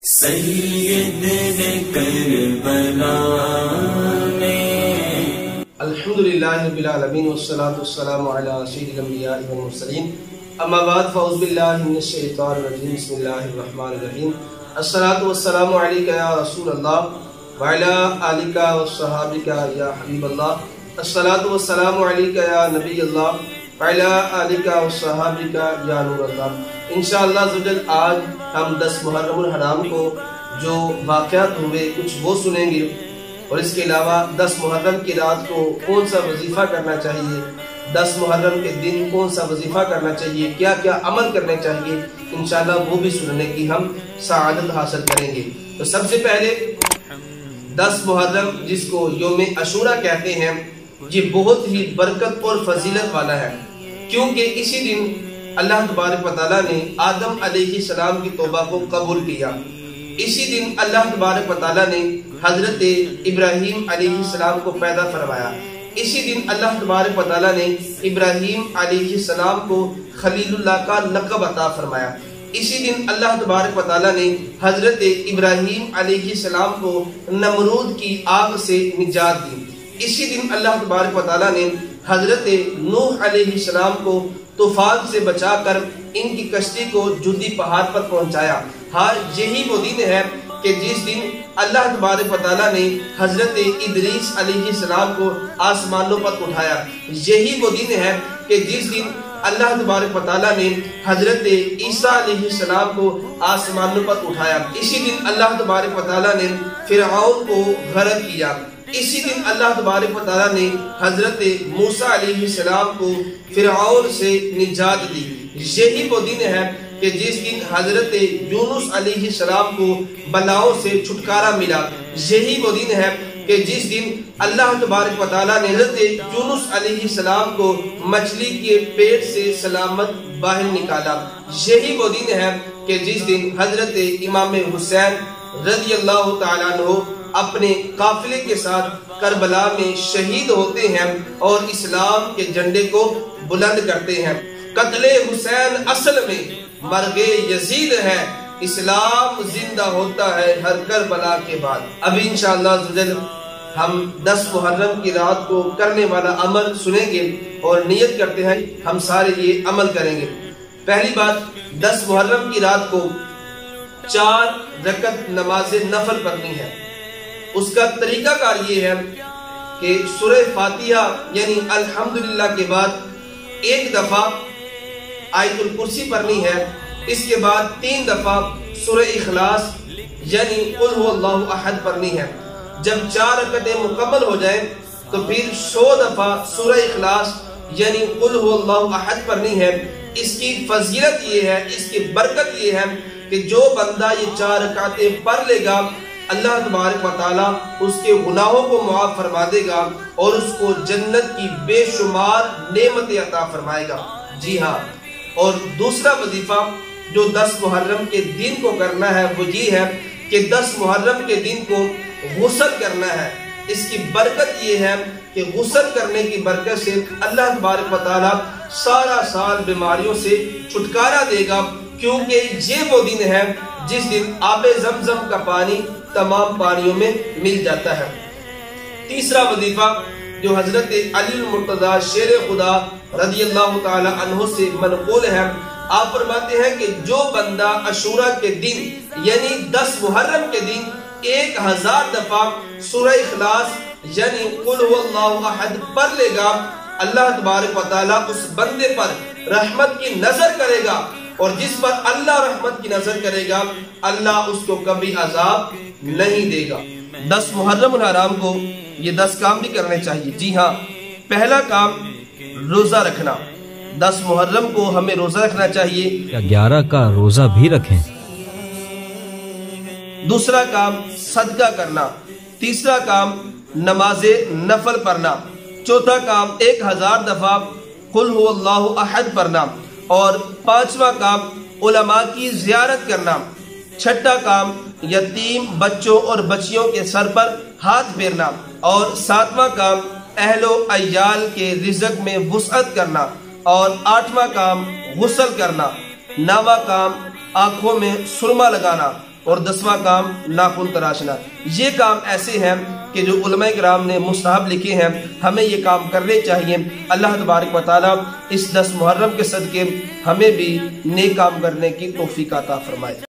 سید کربلا میں الحمدللہ رب العالمین والصلاة والسلام علی سید الانبیاء والمرسلین اما بعد فاعوذ باللہ من الشیطان الرجیم بسم اللہ الرحمن الرحیم الصلاة والسلام علیکہ یا رسول اللہ وعلی آلکہ والصحابکہ یا حبیب اللہ الصلاة والسلام علیکہ یا نبی اللہ وعلی آلکہ والصحابکہ یا نور اللہ۔ انشاءاللہ زوجل آج ہم 10 محرم الحرام کو جو واقعات ہوئے کچھ وہ سنیں گے، اور اس کے علاوہ 10 محرم کی رات کو کون سا وظیفہ کرنا چاہیے، 10 محرم کے دن کون سا وظیفہ کرنا چاہیے، کیا کیا عمل کرنے چاہیے، انشاءاللہ وہ بھی سننے کی ہم سعادت حاصل کریں گے۔ تو سب سے پہلے 10 محرم جس کو یوم عاشوراء کہتے ہیں، یہ بہت ہی برکت اور فضیلت والا ہے، کیونکہ اسی دن اللہ تبارک و تعالیٰ نے آدم علیہ السلام کی توبہ کو قبول کیا۔ اسی دن اللہ تبارک و تعالیٰ نے حضرت ابراہیم علیہ السلام کو پیدا فرمایا۔ اسی دن اللہ تبارک و تعالیٰ نے ابراہیم علیہ السلام کو خلیل اللہ کا لقب عطا فرمایا۔ اسی دن اللہ تبارک و تعالیٰ نے حضرت ابراہیم علیہ السلام کو نمرود کی آگ سے نجات دی۔ اسی دن اللہ تبارک و تعالیٰ نے حضرت نوح علیہ السلام کو طوفان سے بچا کر ان کی کشتی کو جدی پہاڑ پر پہنچایا۔ ہاں، یہی وہ دن ہے کہ جس دن اللہ تبارک و تعالیٰ نے حضرت ادریس علیہ السلام کو آسمانوں پر اٹھایا۔ یہی وہ دن ہے کہ جس دن اللہ تبارک و تعالیٰ نے حضرت عیسیٰ علیہ السلام کو آسمانوں پر اٹھایا۔ اسی دن اللہ تبارک و تعالیٰ نے فرعون کو غرق کیا۔ اسی دن اللہ تبارک و تعالیٰ نے حضرت موسیٰ علیہ السلام کو فرعون سے نجات دی۔ یہی وہ دن ہے کہ جس دن حضرت یونس علیہ السلام کو بلاؤں سے چھٹکارا ملا۔ یہی وہ دن ہے کہ جس دن اللہ تبارک و تعالیٰ نے حضرت یونس علیہ السلام کو مچھلی کے پیٹ سے سلامت باہر نکالا۔ یہی وہ دن ہے کہ جس دن حضرت امام حسین رضی اللہ تعالیٰ عنہ اپنے قافلے کے ساتھ کربلا میں شہید ہوتے ہیں اور اسلام کے جھنڈے کو بلند کرتے ہیں۔ قتل حسین اصل میں مرگ یزید ہے، اسلام زندہ ہوتا ہے ہر کربلا کے بعد۔ ابھی انشاءاللہ ہم 10 محرم کی رات کو کرنے والا عمل سنیں گے اور نیت کرتے ہیں ہم سارے یہ عمل کریں گے۔ پہلی بات، 10 محرم کی رات کو 4 رکعت نماز نفل پڑھنی ہے۔ اس کا طریقہ کار یہ ہے کہ سورہ فاتحہ یعنی الحمدللہ کے بعد 1 دفعہ آیت الکرسی پڑھنی ہے، اس کے بعد 3 دفعہ سورہ اخلاص یعنی قل هو اللہ احد پڑھنی ہے۔ جب 4 رکعتیں مکمل ہو جائیں تو پھر 100 دفعہ سورہ اخلاص یعنی قل هو اللہ احد پڑھنی ہے۔ اس کی فضیلت یہ ہے، اس کی برکت یہ ہے کہ جو بندہ یہ 4 رکعتیں پڑھ لے گا، اللہ تبارک و تعالیٰ اس کے گناہوں کو معاف فرما دے گا اور اس کو جنت کی بے شمار نعمتیں عطا فرمائے گا۔ جی ہاں، اور دوسرا وظیفہ جو 10 محرم کے دن کو کرنا ہے وہ یہ ہے کہ 10 محرم کے دن کو غسل کرنا ہے۔ اس کی برکت یہ ہے کہ غسل کرنے کی برکت سے اللہ تبارک و تعالیٰ سارا سال بیماریوں سے چھٹکارا دے گا، کیونکہ یہ وہ دن ہے جس دن آب زمزم کا پانی تمام پانیوں میں مل جاتا ہے۔ تیسرا وظیفہ جو حضرت علی المرتضیٰ شیر خدا رضی اللہ تعالی عنہ سے منقول ہے، آپ فرماتے ہیں کہ جو بندہ عاشوراء کے دن یعنی 10 محرم کے دن 1000 دفعہ سورہ اخلاص یعنی قل هو اللہ احد پڑھ لے گا، اللہ تبارک و تعالیٰ اس بندے پر رحمت کی نظر کرے گا، اور جس پر اللہ رحمت کی نظر کرے گا اللہ اس کو کبھی عذاب نہیں دے گا۔ 10 محرم الحرام کو یہ 10 کام بھی کرنے چاہیے۔ جی ہاں، پہلا کام روزہ رکھنا۔ 10 محرم کو ہمیں روزہ رکھنا چاہیے، 11 کا روزہ بھی رکھیں۔ دوسرا کام صدقہ کرنا۔ تیسرا کام نماز نفل پڑھنا۔ چوتھا کام 1000 دفعہ قل هو اللہ احد پڑھنا۔ اور 5واں کام علماء کی زیارت کرنا۔ 6واں کام یتیم بچوں اور بچیوں کے سر پر ہاتھ پھیرنا۔ اور 7واں کام اہل و عیال کے رزق میں وسعت کرنا۔ اور 8واں کام غسل کرنا۔ 9واں کام آنکھوں میں سرما لگانا۔ اور 10واں کام ناخن تراشنا۔ یہ کام ایسے ہیں کہ جو علماء کرام نے مستحب لکھے ہیں، ہمیں یہ کام کرنے چاہیے۔ اللہ تبارک و تعالیٰ اس 10 محرم کے صدقے ہمیں بھی نیک کام کرنے کی توفیق عطا فرمائے۔